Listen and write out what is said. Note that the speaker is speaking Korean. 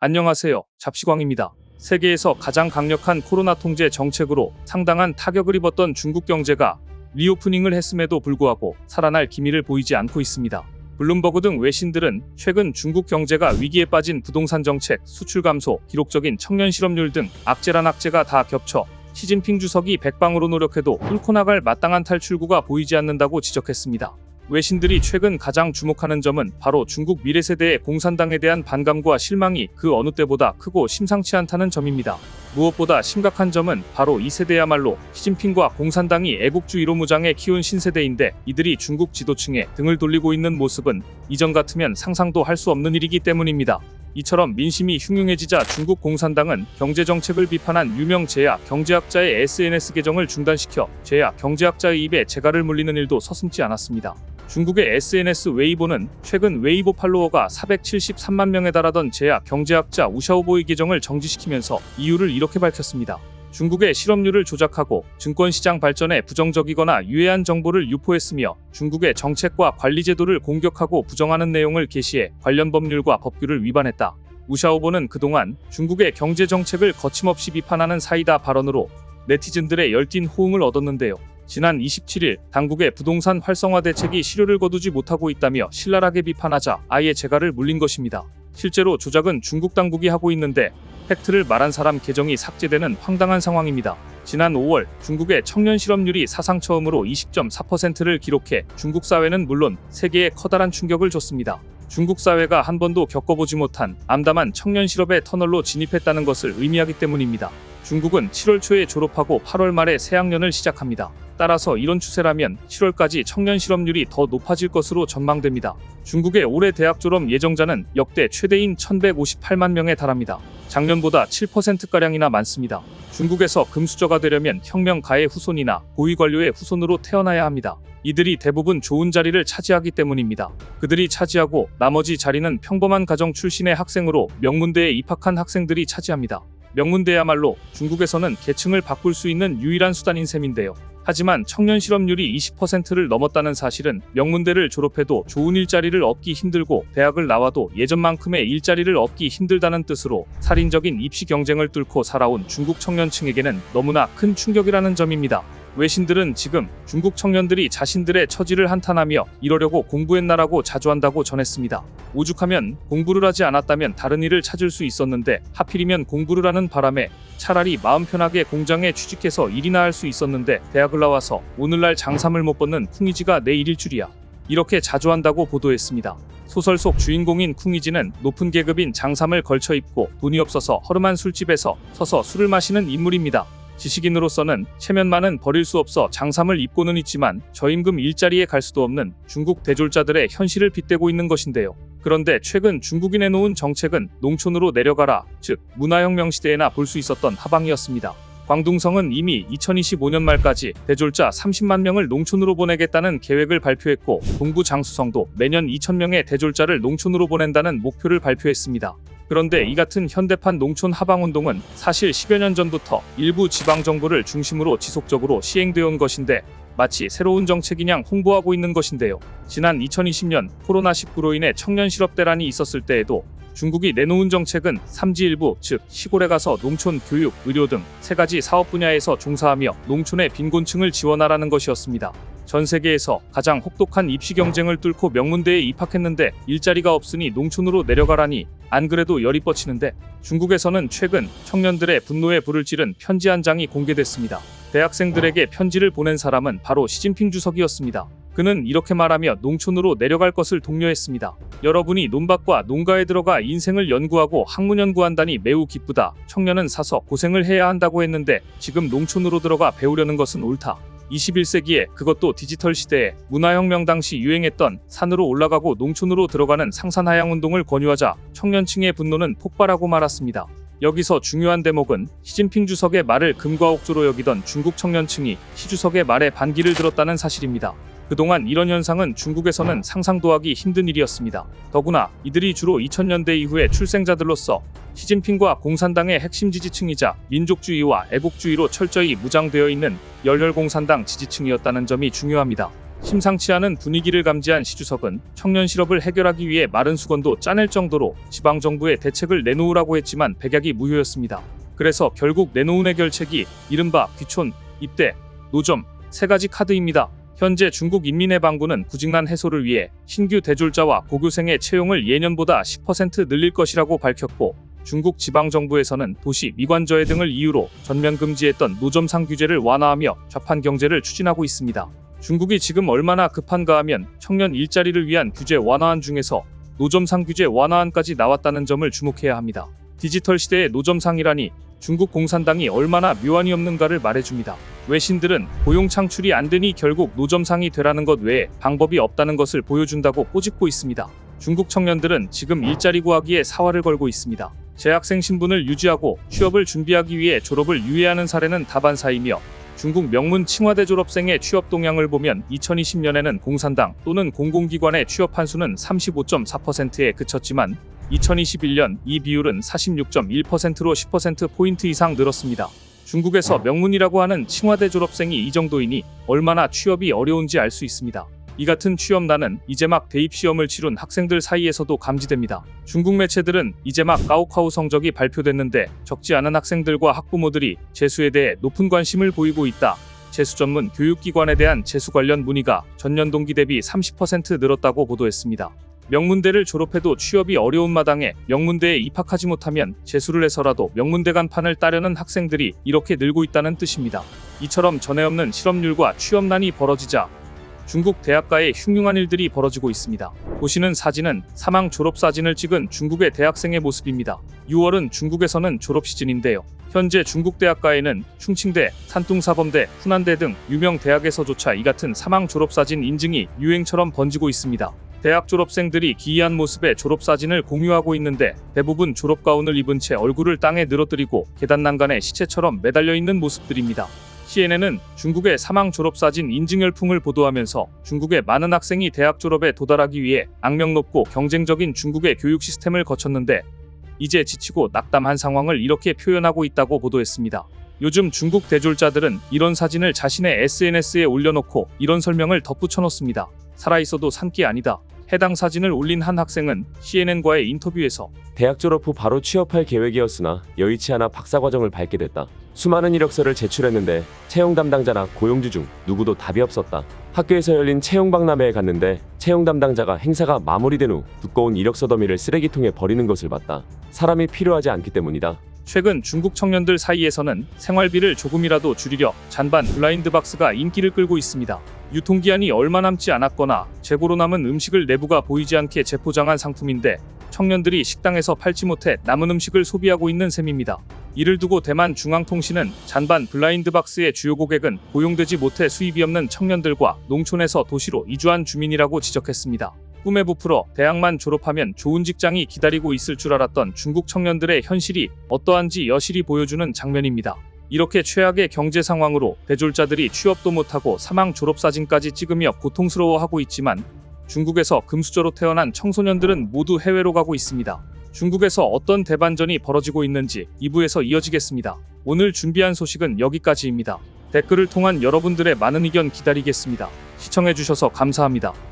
안녕하세요. 잡시광입니다. 세계에서 가장 강력한 코로나 통제 정책으로 상당한 타격을 입었던 중국 경제가 리오프닝을 했음에도 불구하고 살아날 기미를 보이지 않고 있습니다. 블룸버그 등 외신들은 최근 중국 경제가 위기에 빠진 부동산 정책, 수출 감소, 기록적인 청년 실업률 등 악재란 악재가 다 겹쳐 시진핑 주석이 백방으로 노력해도 뚫고 나갈 마땅한 탈출구가 보이지 않는다고 지적했습니다. 외신들이 최근 가장 주목하는 점은 바로 중국 미래세대의 공산당에 대한 반감과 실망이 그 어느 때보다 크고 심상치 않다는 점입니다. 무엇보다 심각한 점은 바로 이 세대야말로 시진핑과 공산당이 애국주의로 무장해 키운 신세대인데 이들이 중국 지도층에 등을 돌리고 있는 모습은 이전 같으면 상상도 할 수 없는 일이기 때문입니다. 이처럼 민심이 흉흉해지자 중국 공산당은 경제정책을 비판한 유명 제야 경제학자의 SNS 계정을 중단시켜 제야 경제학자의 입에 재갈을 물리는 일도 서슴지 않았습니다. 중국의 SNS 웨이보는 최근 웨이보 팔로워가 473만 명에 달하던 제야 경제학자 우샤오보의 계정을 정지시키면서 이유를 이렇게 밝혔습니다. 중국의 실업률을 조작하고 증권시장 발전에 부정적이거나 유해한 정보를 유포했으며 중국의 정책과 관리제도를 공격하고 부정하는 내용을 게시해 관련 법률과 법규를 위반했다. 우샤오보는 그동안 중국의 경제정책을 거침없이 비판하는 사이다 발언으로 네티즌들의 열띤 호응을 얻었는데요. 지난 27일 당국의 부동산 활성화 대책이 실효를 거두지 못하고 있다며 신랄하게 비판하자 아예 재갈을 물린 것입니다. 실제로 조작은 중국 당국이 하고 있는데 팩트를 말한 사람 계정이 삭제되는 황당한 상황입니다. 지난 5월 중국의 청년 실업률이 사상 처음으로 20.4%를 기록해 중국 사회는 물론 세계에 커다란 충격을 줬습니다. 중국 사회가 한 번도 겪어보지 못한 암담한 청년 실업의 터널로 진입했다는 것을 의미하기 때문입니다. 중국은 7월 초에 졸업하고 8월 말에 새학년을 시작합니다. 따라서 이런 추세라면 7월까지 청년 실업률이 더 높아질 것으로 전망됩니다. 중국의 올해 대학 졸업 예정자는 역대 최대인 1158만 명에 달합니다. 작년보다 7%가량이나 많습니다. 중국에서 금수저가 되려면 혁명가의 후손이나 고위 관료의 후손으로 태어나야 합니다. 이들이 대부분 좋은 자리를 차지하기 때문입니다. 그들이 차지하고 나머지 자리는 평범한 가정 출신의 학생으로 명문대에 입학한 학생들이 차지합니다. 명문대야말로 중국에서는 계층을 바꿀 수 있는 유일한 수단인 셈인데요. 하지만 청년 실업률이 20%를 넘었다는 사실은 명문대를 졸업해도 좋은 일자리를 얻기 힘들고 대학을 나와도 예전만큼의 일자리를 얻기 힘들다는 뜻으로 살인적인 입시 경쟁을 뚫고 살아온 중국 청년층에게는 너무나 큰 충격이라는 점입니다. 외신들은 지금 중국 청년들이 자신들의 처지를 한탄하며 이러려고 공부했나라고 자조한다고 전했습니다. 오죽하면 공부를 하지 않았다면 다른 일을 찾을 수 있었는데 하필이면 공부를 하는 바람에 차라리 마음 편하게 공장에 취직해서 일이나 할 수 있었는데 대학을 나와서 오늘날 장삼을 못 벗는 쿵이지가 내 일일 줄이야. 이렇게 자조한다고 보도했습니다. 소설 속 주인공인 쿵이지는 높은 계급인 장삼을 걸쳐 입고 돈이 없어서 허름한 술집에서 서서 술을 마시는 인물입니다. 지식인으로서는 체면만은 버릴 수 없어 장삼을 입고는 있지만 저임금 일자리에 갈 수도 없는 중국 대졸자들의 현실을 빗대고 있는 것인데요. 그런데 최근 중국이 내놓은 정책은 농촌으로 내려가라, 즉 문화혁명 시대에나 볼 수 있었던 하방이었습니다. 광둥성은 이미 2025년 말까지 대졸자 30만 명을 농촌으로 보내겠다는 계획을 발표했고 동부 장수성도 매년 2,000명의 대졸자를 농촌으로 보낸다는 목표를 발표했습니다. 그런데 이 같은 현대판 농촌 하방운동은 사실 10여 년 전부터 일부 지방정부를 중심으로 지속적으로 시행되어 온 것인데 마치 새로운 정책이냥 홍보하고 있는 것인데요. 지난 2020년 코로나19로 인해 청년 실업 대란이 있었을 때에도 중국이 내놓은 정책은 삼지일부, 즉 시골에 가서 농촌 교육, 의료 등 세 가지 사업 분야에서 종사하며 농촌의 빈곤층을 지원하라는 것이었습니다. 전 세계에서 가장 혹독한 입시 경쟁을 뚫고 명문대에 입학했는데 일자리가 없으니 농촌으로 내려가라니 안 그래도 열이 뻗치는데 중국에서는 최근 청년들의 분노에 불을 지른 편지 한 장이 공개됐습니다. 대학생들에게 편지를 보낸 사람은 바로 시진핑 주석이었습니다. 그는 이렇게 말하며 농촌으로 내려갈 것을 독려했습니다. 여러분이 논밭과 농가에 들어가 인생을 연구하고 학문 연구한다니 매우 기쁘다. 청년은 사서 고생을 해야 한다고 했는데 지금 농촌으로 들어가 배우려는 것은 옳다. 21세기에 그것도 디지털 시대에 문화혁명 당시 유행했던 산으로 올라가고 농촌으로 들어가는 상산하향운동을 권유하자 청년층의 분노는 폭발하고 말았습니다. 여기서 중요한 대목은 시진핑 주석의 말을 금과 옥조로 여기던 중국 청년층이 시 주석의 말에 반기를 들었다는 사실입니다. 그동안 이런 현상은 중국에서는 상상도 하기 힘든 일이었습니다. 더구나 이들이 주로 2000년대 이후의 출생자들로서 시진핑과 공산당의 핵심 지지층이자 민족주의와 애국주의로 철저히 무장되어 있는 열혈공산당 지지층이었다는 점이 중요합니다. 심상치 않은 분위기를 감지한 시 주석은 청년 실업을 해결하기 위해 마른 수건도 짜낼 정도로 지방정부에 대책을 내놓으라고 했지만 백약이 무효였습니다. 그래서 결국 내놓은 해결책이 이른바 귀촌, 입대, 노점, 세 가지 카드입니다. 현재 중국 인민해방군은 구직난 해소를 위해 신규 대졸자와 고교생의 채용을 예년보다 10% 늘릴 것이라고 밝혔고, 중국 지방정부에서는 도시 미관저해 등을 이유로 전면 금지했던 노점상 규제를 완화하며 좌판 경제를 추진하고 있습니다. 중국이 지금 얼마나 급한가 하면 청년 일자리를 위한 규제 완화안 중에서 노점상 규제 완화안까지 나왔다는 점을 주목해야 합니다. 디지털 시대의 노점상이라니 중국 공산당이 얼마나 묘안이 없는가를 말해줍니다. 외신들은 고용 창출이 안 되니 결국 노점상이 되라는 것 외에 방법이 없다는 것을 보여준다고 꼬집고 있습니다. 중국 청년들은 지금 일자리 구하기에 사활을 걸고 있습니다. 재학생 신분을 유지하고 취업을 준비하기 위해 졸업을 유예하는 사례는 다반사이며, 중국 명문 칭화대 졸업생의 취업 동향을 보면 2020년에는 공산당 또는 공공기관에 취업한 수는 35.4%에 그쳤지만 2021년 이 비율은 46.1%로 10%포인트 이상 늘었습니다. 중국에서 명문이라고 하는 칭화대 졸업생이 이 정도이니 얼마나 취업이 어려운지 알 수 있습니다. 이 같은 취업난은 이제 막 대입시험을 치룬 학생들 사이에서도 감지됩니다. 중국 매체들은 이제 막 가오카오 성적이 발표됐는데 적지 않은 학생들과 학부모들이 재수에 대해 높은 관심을 보이고 있다. 재수 전문 교육기관에 대한 재수 관련 문의가 전년 동기 대비 30% 늘었다고 보도했습니다. 명문대를 졸업해도 취업이 어려운 마당에 명문대에 입학하지 못하면 재수를 해서라도 명문대 간판을 따려는 학생들이 이렇게 늘고 있다는 뜻입니다. 이처럼 전에 없는 실업률과 취업난이 벌어지자 중국 대학가에 흉흉한 일들이 벌어지고 있습니다. 보시는 사진은 사망 졸업 사진을 찍은 중국의 대학생의 모습입니다. 6월은 중국에서는 졸업 시즌인데요. 현재 중국 대학가에는 충칭대, 산둥사범대, 후난대 등 유명 대학에서조차 이 같은 사망 졸업 사진 인증이 유행처럼 번지고 있습니다. 대학 졸업생들이 기이한 모습의 졸업사진을 공유하고 있는데 대부분 졸업가운을 입은 채 얼굴을 땅에 늘어뜨리고 계단 난간에 시체처럼 매달려 있는 모습들입니다. CNN은 중국의 사망 졸업사진 인증 열풍을 보도하면서 중국의 많은 학생이 대학 졸업에 도달하기 위해 악명 높고 경쟁적인 중국의 교육 시스템을 거쳤는데 이제 지치고 낙담한 상황을 이렇게 표현하고 있다고 보도했습니다. 요즘 중국 대졸자들은 이런 사진을 자신의 SNS에 올려놓고 이런 설명을 덧붙여 놓습니다. 살아있어도 산 게 아니다. 해당 사진을 올린 한 학생은 CNN과의 인터뷰에서 대학 졸업 후 바로 취업할 계획이었으나 여의치 않아 박사과정을 밟게 됐다. 수많은 이력서를 제출했는데 채용 담당자나 고용주 중 누구도 답이 없었다. 학교에서 열린 채용 박람회에 갔는데 채용 담당자가 행사가 마무리된 후 두꺼운 이력서 더미를 쓰레기통에 버리는 것을 봤다. 사람이 필요하지 않기 때문이다. 최근 중국 청년들 사이에서는 생활비를 조금이라도 줄이려 잔반 블라인드박스가 인기를 끌고 있습니다. 유통기한이 얼마 남지 않았거나 재고로 남은 음식을 내부가 보이지 않게 재포장한 상품인데 청년들이 식당에서 팔지 못해 남은 음식을 소비하고 있는 셈입니다. 이를 두고 대만 중앙통신은 잔반 블라인드박스의 주요 고객은 고용되지 못해 수입이 없는 청년들과 농촌에서 도시로 이주한 주민이라고 지적했습니다. 꿈에 부풀어 대학만 졸업하면 좋은 직장이 기다리고 있을 줄 알았던 중국 청년들의 현실이 어떠한지 여실히 보여주는 장면입니다. 이렇게 최악의 경제 상황으로 대졸자들이 취업도 못하고 사망 졸업사진까지 찍으며 고통스러워하고 있지만 중국에서 금수저로 태어난 청소년들은 모두 해외로 가고 있습니다. 중국에서 어떤 대반전이 벌어지고 있는지 2부에서 이어지겠습니다. 오늘 준비한 소식은 여기까지입니다. 댓글을 통한 여러분들의 많은 의견 기다리겠습니다. 시청해주셔서 감사합니다.